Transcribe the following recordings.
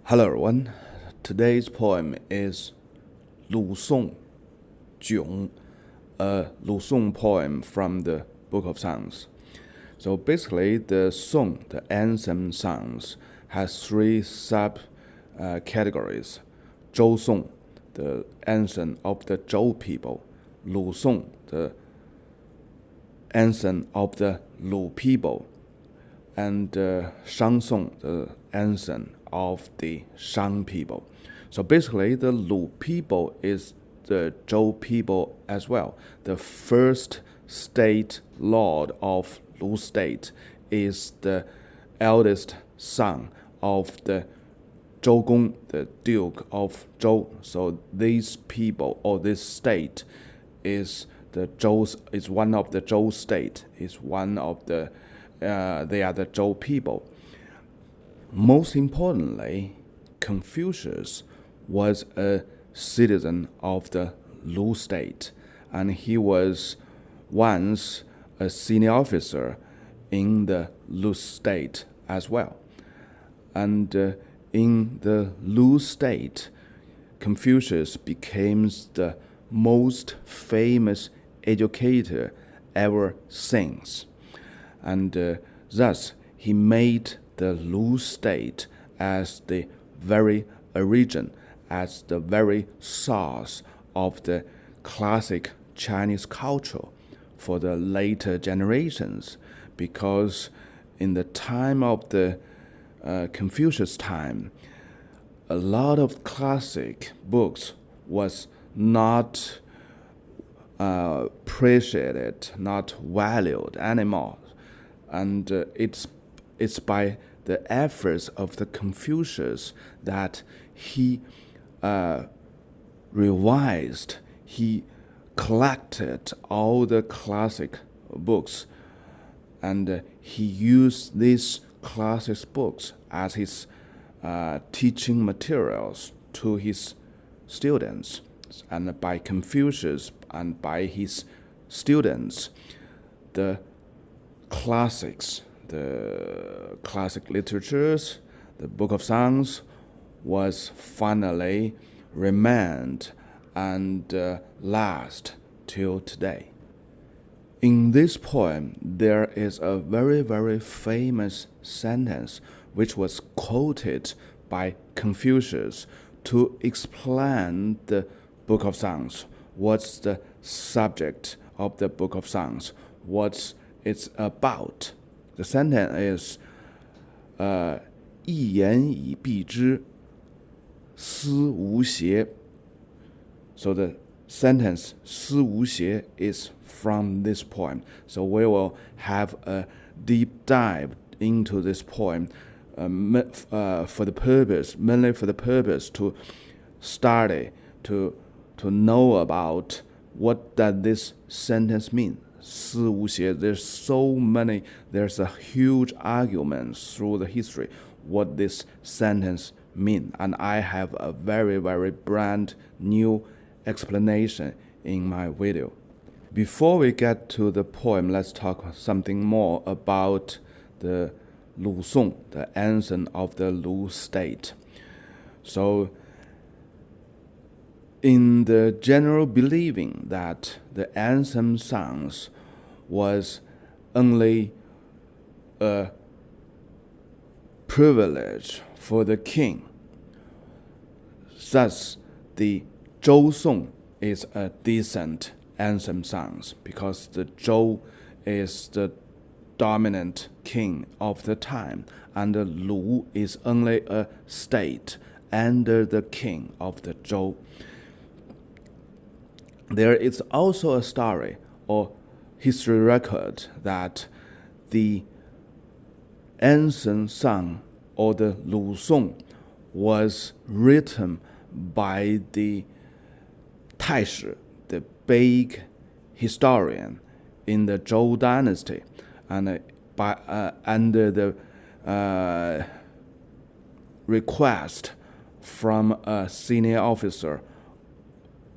Hello everyone. Today's poem is 鲁颂囧, a 鲁颂 poem from the Book of Songs. So basically, the song, the anthem songs, has three categories. 周颂, the anthem of the Zhou people. 鲁颂, the anthem of the Lu people. And 商颂, the anthem of the Shang people. So basically, the Lu people is the Zhou people as well. The first state lord of Lu state is the eldest son of the Zhou Gong, the Duke of Zhou. So these people, or this state, is one of the Zhou state. Is one of the they are the Zhou people. Most importantly, Confucius was a citizen of the Lu state, and he was once a senior officer in the Lu state as well. And in the Lu state, Confucius became the most famous educator ever since. And thus he made the Lu state as the very origin, as the very source of the classic Chinese culture for the later generations, because in the time of the Confucius time, a lot of classic books was not appreciated, not valued anymore. And it's by the efforts of the Confucius that he revised, he collected all the classic books, and he used these classic books as his teaching materials to his students. And by Confucius and by his students, the classics, the classic literatures, the Book of Songs, was finally remained and last till today. In this poem, there is a very, very famous sentence which was quoted by Confucius to explain the Book of Songs. What's the subject of the Book of Songs? What it's about? The sentence is 一言以蔽之, 思无邪. So the sentence 思无邪 is from this poem. So we will have a deep dive into this poem mainly for the purpose to study, to know about what does this sentence mean. 思无邪. There's a huge argument through the history what this sentence mean, and I have a very, very brand new explanation in my video. Before we get to the poem, let's talk something more about the Lu Song, the anthem of the Lu state. So in the general believing that the anthem songs was only a privilege for the king, thus the Zhou song is a decent anthem songs because the Zhou is the dominant king of the time, and the Lu is only a state under the king of the Zhou. There is also a story or history record that the anthem song or the Lu song was written by the Taishi, the big historian in the Zhou dynasty, and under the request from a senior officer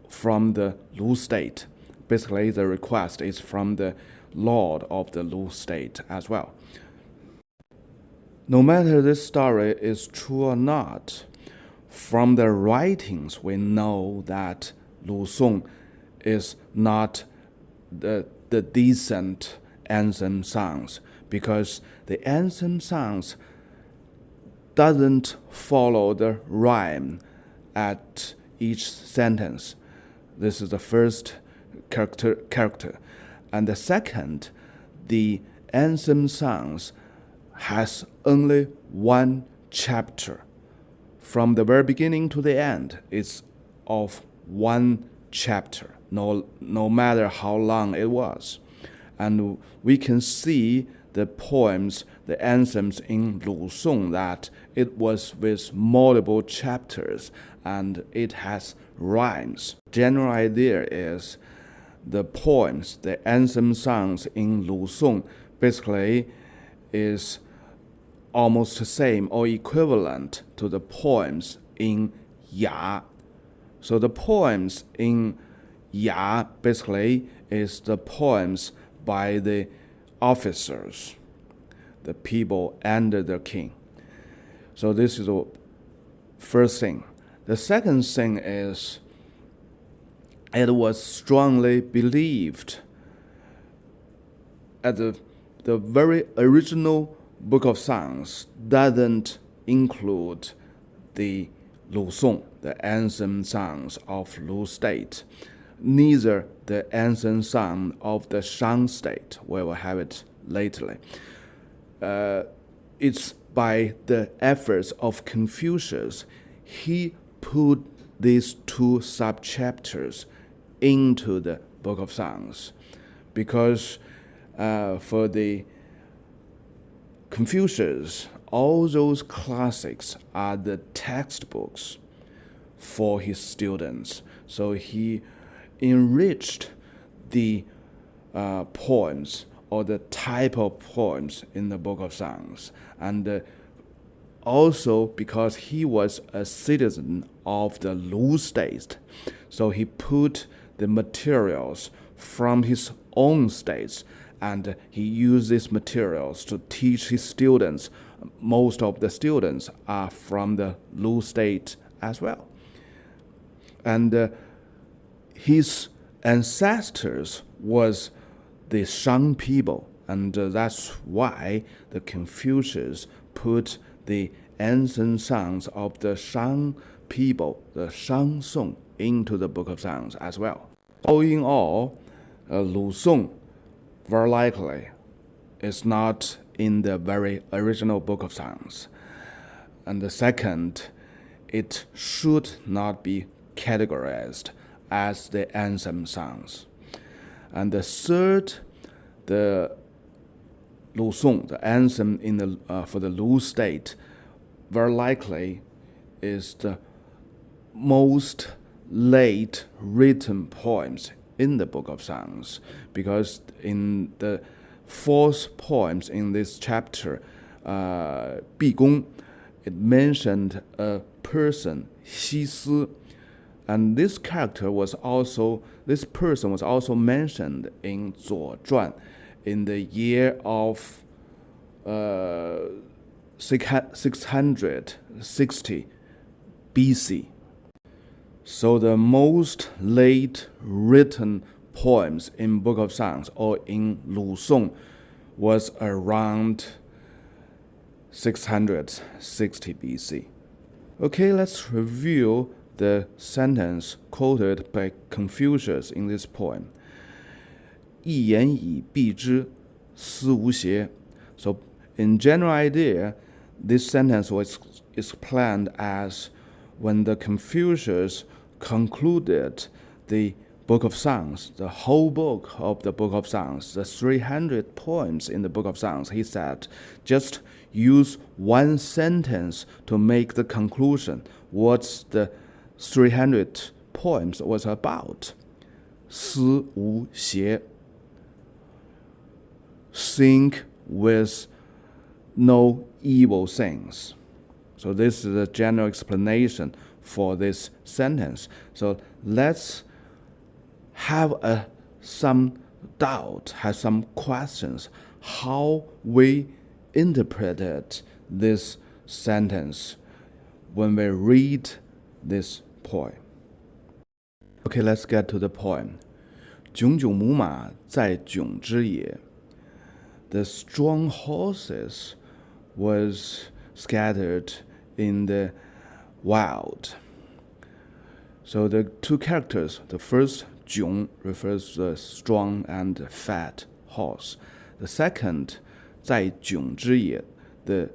from the Lu state. Basically, the request is from the lord of the Lu state as well. No matter this story is true or not, from the writings, we know that Lu Song is not the decent anthem songs, because the anthem songs doesn't follow the rhyme at each sentence. This is the first character. And the second, the anthem songs has only one chapter. From the very beginning to the end, it's of one chapter, no matter how long it was. And we can see the poems, the anthems in Lu Song, that it was with multiple chapters and it has rhymes. General idea is the poems, the anthem songs in Lu Song basically is almost the same or equivalent to the poems in Ya. So the poems in Ya basically is the poems by the officers, the people under the king. So this is the first thing. The second thing is it was strongly believed at the very original Book of Songs doesn't include the Lu Song, the anthem songs of Lu state, neither the anthem song of the Shang state. We will have it lately. It's by the efforts of Confucius, he put these two subchapters into the Book of Songs, because for the Confucius, all those classics are the textbooks for his students. So he enriched the poems or the type of poems in the Book of Songs. And also because he was a citizen of the Lu state, so he put the materials from his own states and he used these materials to teach his students. Most of the students are from the Lu state as well. And his ancestors was the Shang people, and that's why the Confucius put the anthem songs of the Shang people, the Shang Song, into the Book of Songs as well. All in all, Lu Song very likely is not in the very original Book of Songs. And the second, it should not be categorized as the anthem songs. And the third, the Lu Song, the anthem in the for the Lu state, very likely is the most late written poems in the Book of Songs, because in the fourth poems in this chapter, Bi Gong, it mentioned a person, Xi Si, and this person was also mentioned in 左传 in the year of 660 BC. So the most late written poems in Book of Songs or in Lu Song was around 660 BC. Okay, let's review the sentence quoted by Confucius in this poem. 一言以蔽之，思无邪. So in general idea, this sentence is planned as when the Confucius concluded the Book of Songs, the whole book of the Book of Songs, the 300 poems in the Book of Songs, he said, just use one sentence to make the conclusion what the 300 poems was about. 思无邪. Think with no evil things. So this is a general explanation for this sentence. So let's have some doubt, have some questions, how we interpreted this sentence when we read this poem. Okay, let's get to the poem. 炯炯牡马在囧之野. The strong horses was scattered in the wild. So the two characters, the first 炯 refers to the strong and fat horse. The second 在囧之野, the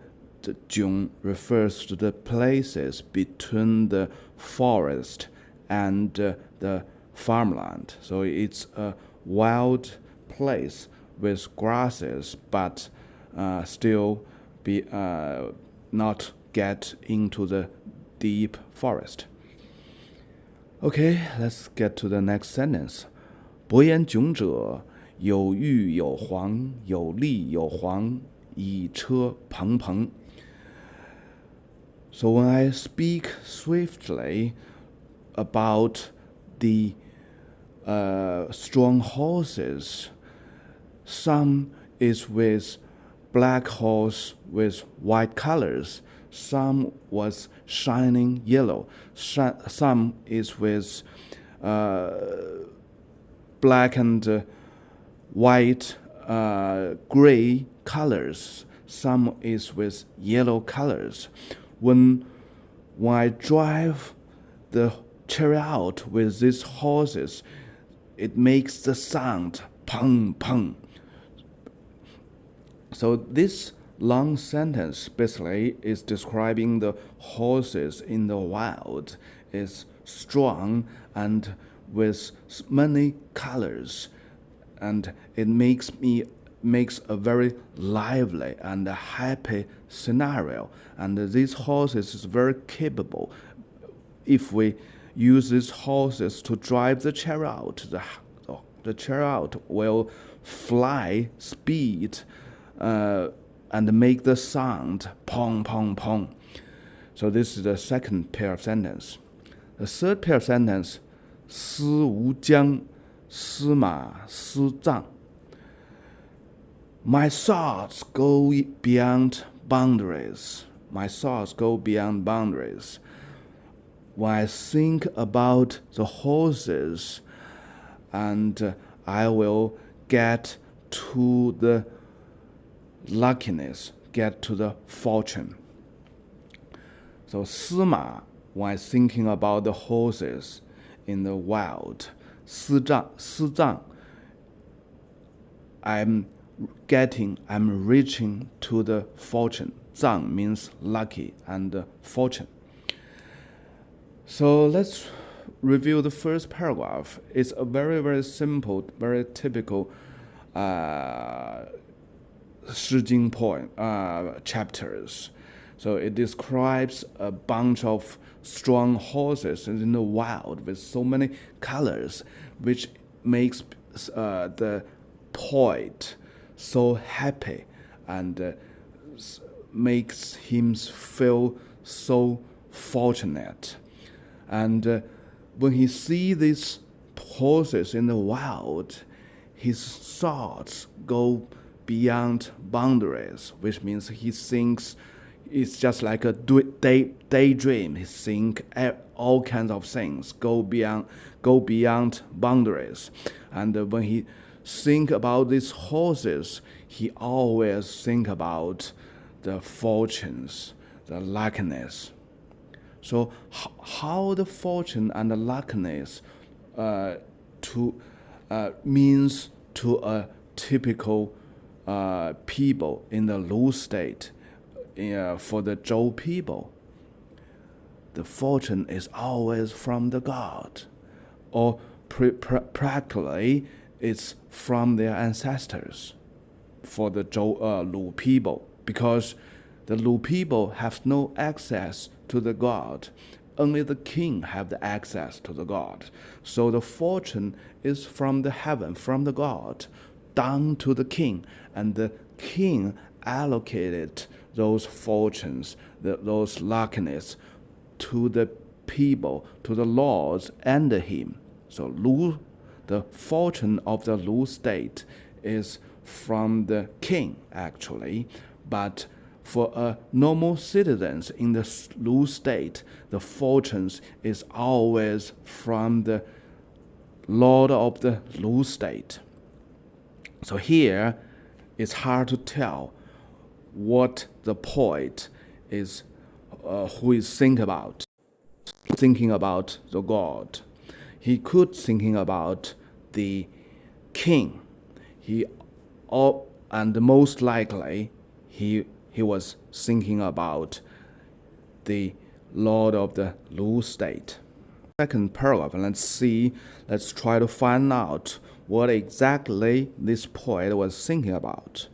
囧 refers to the places between the forest and the farmland. So it's a wild place with grasses, but still be not get into the deep forest. Okay, let's get to the next sentence. 薄言駉者，有骈有黄，有骊有黄，以车彭彭. So when I speak swiftly about the strong horses, some is with black horse with white colors, some was shining yellow, some is with black and white, gray colors, some is with yellow colors. When I drive the chariot with these horses, it makes the sound pung pung. So this long sentence basically is describing the horses in the wild is strong and with many colors, and it makes a very lively and happy scenario. And these horses is very capable. If we use these horses to drive the chariot, the chariot will fly speed and make the sound pong pong pong. So this is the second pair of sentence. The third pair of sentence, 思无疆，司马斯臧. My thoughts go beyond boundaries. My thoughts go beyond boundaries. When I think about the horses, and I will get to the luckiness, get to the fortune. So 司马, when I'm thinking about the horses in the wild, 司臧, I'm reaching to the fortune. 臧 means lucky and fortune. So let's review the first paragraph. It's a very, very simple, very typical Shi Jing poem chapters. So it describes a bunch of strong horses in the wild with so many colors, which makes the poet so happy and makes him feel so fortunate. And when he sees these horses in the wild, his thoughts go beyond boundaries, which means he thinks it's just like a daydream. He thinks all kinds of things, go beyond boundaries. And when he think about these horses, he always think about the fortunes, the luckiness. So how the fortune and the luckiness means to a typical people in the Lu state, for the Zhou people, the fortune is always from the god, or practically it's from their ancestors for the Lu people, because the Lu people have no access to the god. Only the king have the access to the god. So the fortune is from the heaven, from the god, down to the king, and the king allocated those fortunes, those luckiness to the people, to the lords under him. So Lu, the fortune of the Lu state is from the king actually, but for a normal citizens in the Lu state, the fortunes is always from the Lord of the Lu state. So here, it's hard to tell what the poet is, who is thinking about the god. He could thinking about the king. And most likely, he was thinking about the Lord of the Lu state. Second paragraph, let's try to find out what exactly this poet was thinking about.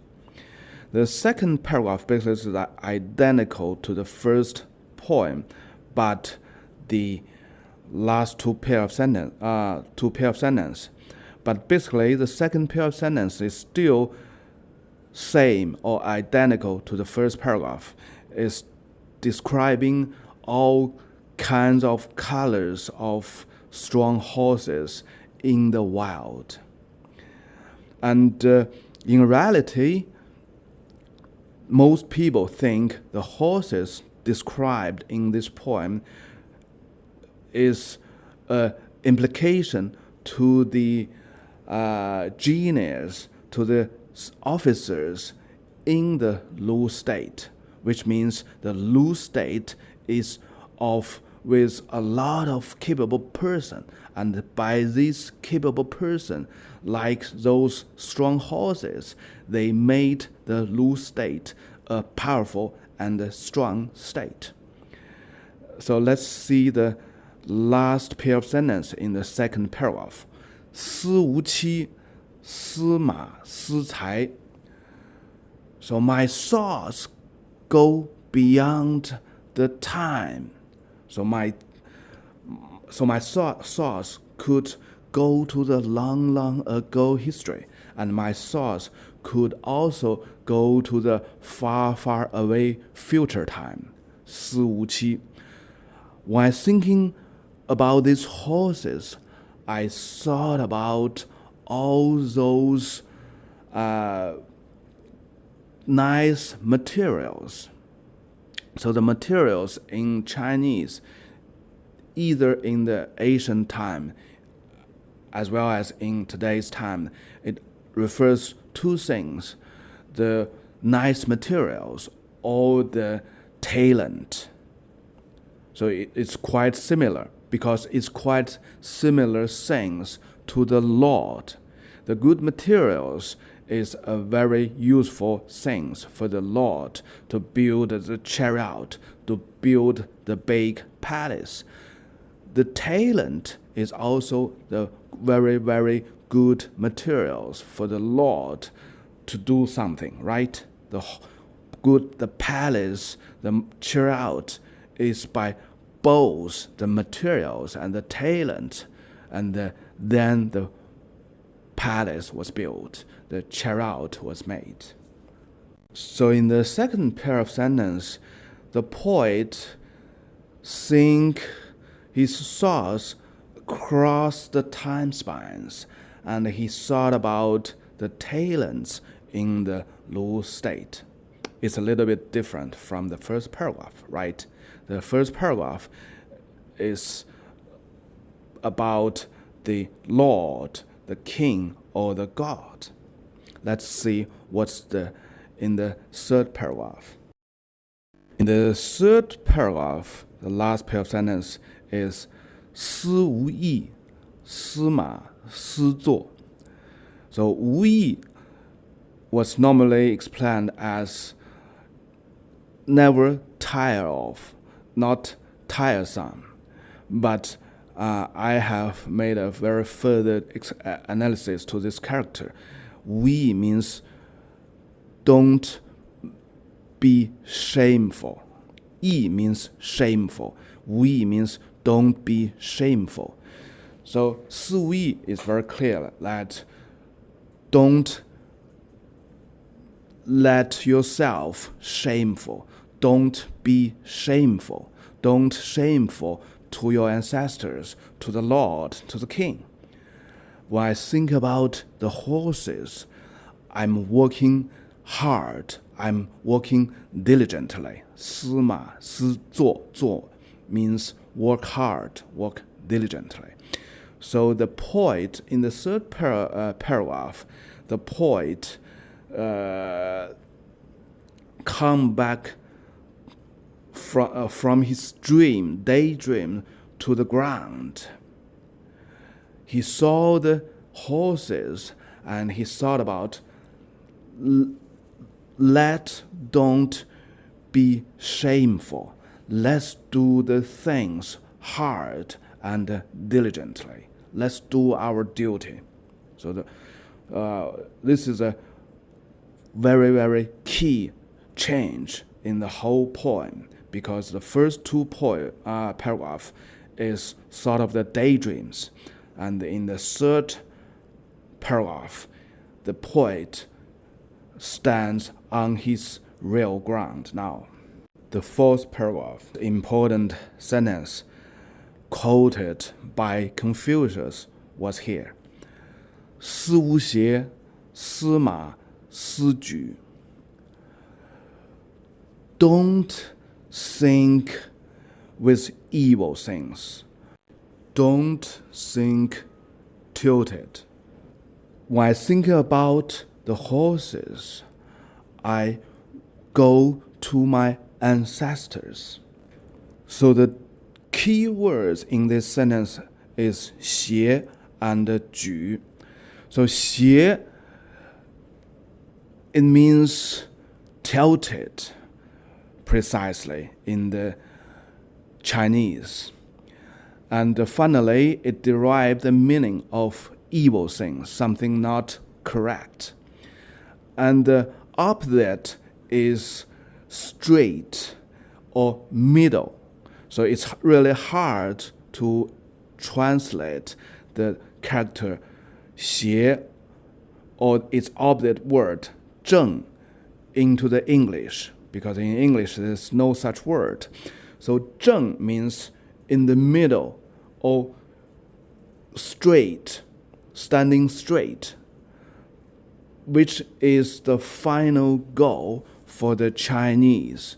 The second paragraph basically is identical to the first poem, but the last two pair of sentences. But basically, the second pair of sentences is still same or identical to the first paragraph. It's describing all kinds of colors of strong horses in the wild. And in reality, most people think the horses described in this poem is an implication to the genius, to the officers in the Lu state, which means the Lu state is with a lot of capable person, and by this capable person, like those strong horses, they made the Lu state a powerful and strong state. So let's see the last pair of sentences in the second paragraph. 思无期, 司马斯才. So my thoughts go beyond the time. So my thoughts could go to the long, long ago history, and my thoughts could also go to the far, far away future time. 思无期. When thinking about these horses, I thought about all those nice materials. So the materials in Chinese, either in the ancient time as well as in today's time, it refers to things: the nice materials or the talent. So it's quite similar, because it's quite similar things to the Lord. The good materials is a very useful things for the Lord to build the chariot, to build the big palace. The talent is also the very, very good materials for the Lord to do something, right? The palace, the chariot is by both the materials and the talent, and then the palace was built, the chariot was made. So in the second pair of sentences, the poet think his thoughts across the time spans, and he thought about the talents in the Lu state. It's a little bit different from the first paragraph, right? The first paragraph is about the Lord, the king, or the god. Let's see what's in the third paragraph. In the third paragraph, the last pair of sentence is 思无益, 司马斯臧. So 无益 was normally explained as never tire of, not tiresome. But I have made a very further analysis to this character. 无益 means don't be shameful. 益 means shameful. 无益 means don't be shameful. So 思无益 is very clear that don't let yourself shameful. Don't be shameful. Don't shameful to your ancestors, to the Lord, to the king. When I think about the horses, I'm working hard I'm working diligently. 司马斯臧 means work hard, work diligently. So the poet, in the third paragraph, the poet come back from his daydream to the ground. He saw the horses and he thought about, don't be shameful. Let's do the things hard and diligently. Let's do our duty. So this is a very, very key change in the whole poem, because the first two paragraph is sort of the daydreams, and in the third paragraph, the poet stands on his real ground now. The fourth paragraph, the important sentence quoted by Confucius, was here. 思无邪，司马思臧. Don't think with evil things. Don't think tilted. When I think about the horses, I go to my ancestors. So the key words in this sentence is 邪 and 臧. So 邪, it means tilted, precisely in the Chinese. And finally, it derived the meaning of evil things, something not correct. And the opposite is straight or middle. So it's really hard to translate the character 邪 or its opposite word 正 into the English, because in English there's no such word. So 正 means in the middle or straight, standing straight, which is the final goal for the Chinese,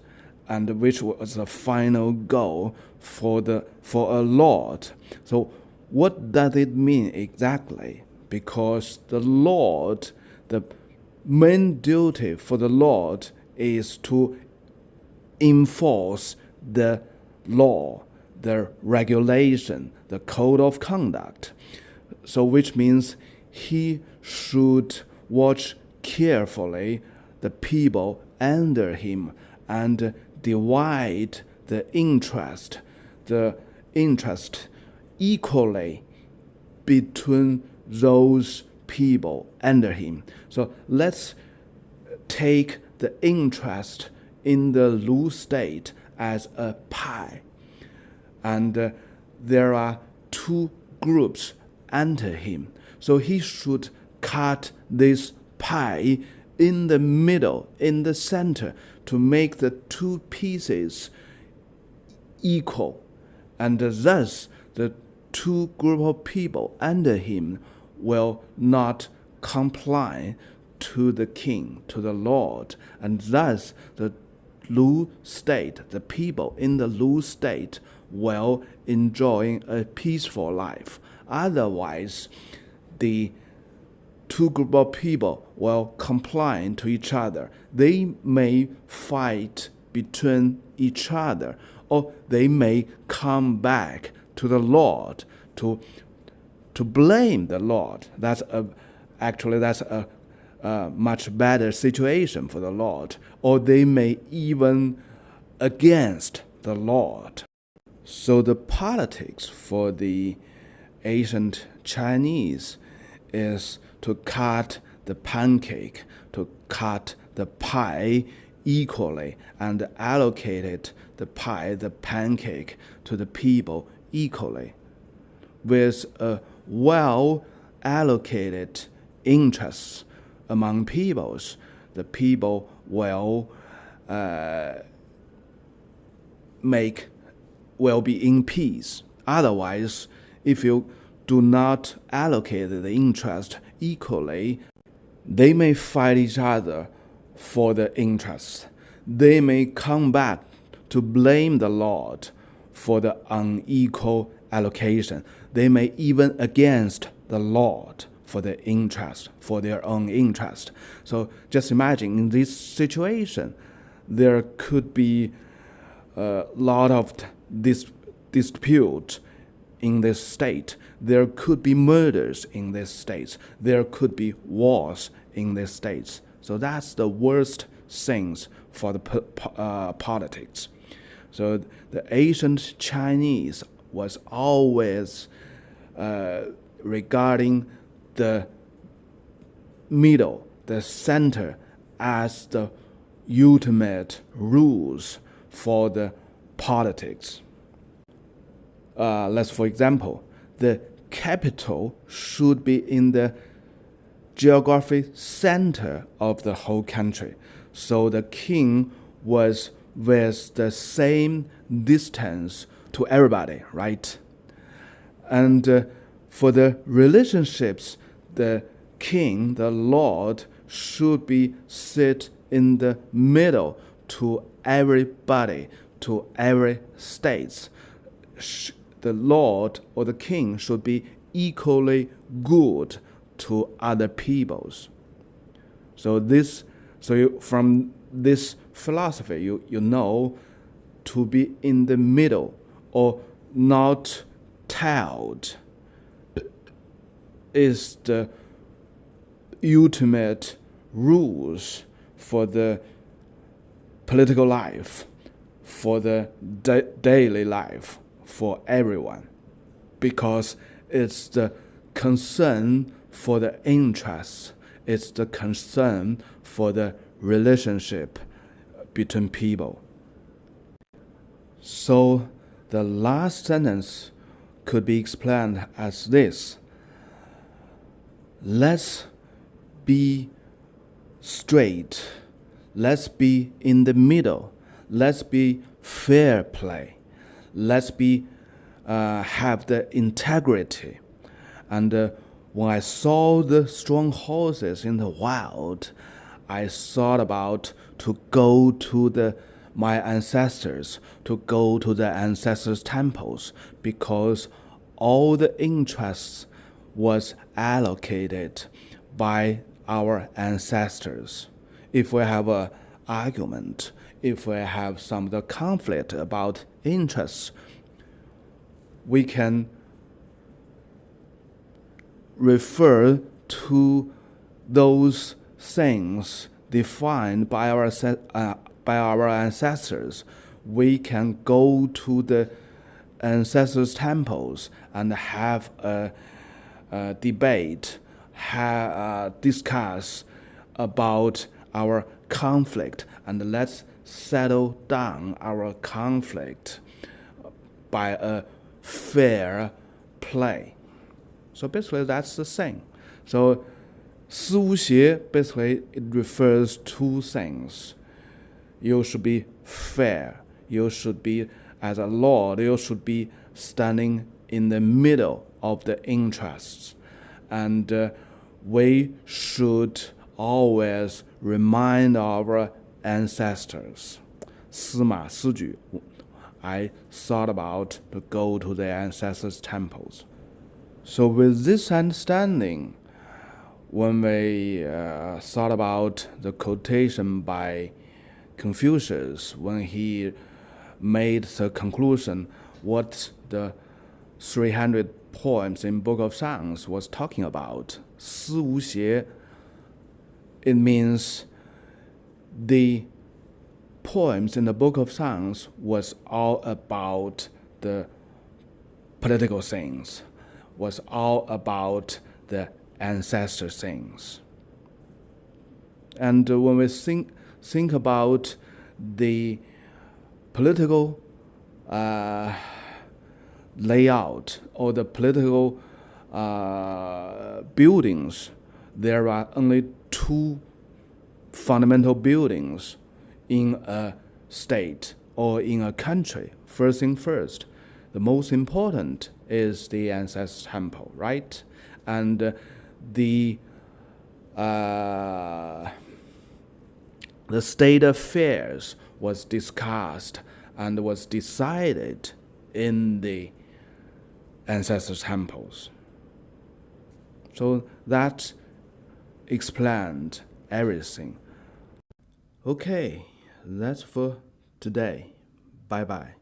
and which was the final goal for a lord. So what does it mean exactly? Because the lord, the main duty for the lord is to enforce the law, the regulation, the code of conduct. So which means he should watch carefully the people under him and divide the interest equally between those people under him. So let's take the interest in the Lu state as a pie. And there are two groups under him. So he should cut this pie in the middle, in the center, to make the two pieces equal. And thus, the two group of people under him will not comply to the king, to the lord. And thus, the Lu state, the people in the Lu state, will enjoy a peaceful life. Otherwise, the two group of people will comply to each other. They may fight between each other, or they may come back to the Lord to blame the Lord. That's a much better situation for the Lord. Or they may even against the Lord. So the politics for the ancient Chinese is to cut the pancake, to cut the pie equally, and allocate the pancake to the people equally. With a well-allocated interests among peoples, the people will be in peace. Otherwise, if you do not allocate the interest equally, they may fight each other for the interests. They may come back to blame the Lord for the unequal allocation. They may even against the Lord for their interest, for their own interest. So just imagine in this situation, there could be a lot of dispute in this state. There could be murders in this state. There could be wars in this state. So that's the worst things for the politics. So the ancient Chinese was always regarding the middle, the center, as the ultimate rules for the politics. Let's, for example, the capital should be in the geographic center of the whole country. So the king was with the same distance to everybody, right? And for the relationships, the king, the lord, should be sit in the middle to everybody, to every state. The lord or the king should be equally good to other peoples. So from this philosophy, you know, to be in the middle or not tailed is the ultimate rules for the political life, for the daily life, for everyone, because it's the concern for the interests, it's the concern for the relationship between people. So the last sentence could be explained as this: let's be straight, let's be in the middle, let's be fair play, let's be have the integrity. And when I saw the strong horses in the wild, I thought about to go to my ancestors, to go to the ancestors' temples, because all the interests was allocated by our ancestors. If we have an argument, if we have some the conflict about interests, we can refer to those things defined by our ancestors. We can go to the ancestors' temples and have a debate, discuss about our conflict, and let's settle down our conflict by a fair play. So basically that's the thing. So 思无邪 basically it refers to things. You should be fair. You should be, as a lord, you should be standing in the middle of the interests. And we should always remind our ancestors. 司马斯臧, I thought about to go to the ancestors' temples. So with this understanding, when we thought about the quotation by Confucius, when he made the conclusion what the 300 poems in Book of Songs was talking about, 思无邪, it means the poems in the Book of Songs was all about the political things, was all about the ancestor things. And when we think about the political layout or the political buildings, there are only two fundamental buildings in a state or in a country. First thing first, the most important is the ancestor temple, right? And the the state affairs was discussed and was decided in the ancestor temples. So that explained everything. Okay, that's for today. Bye bye.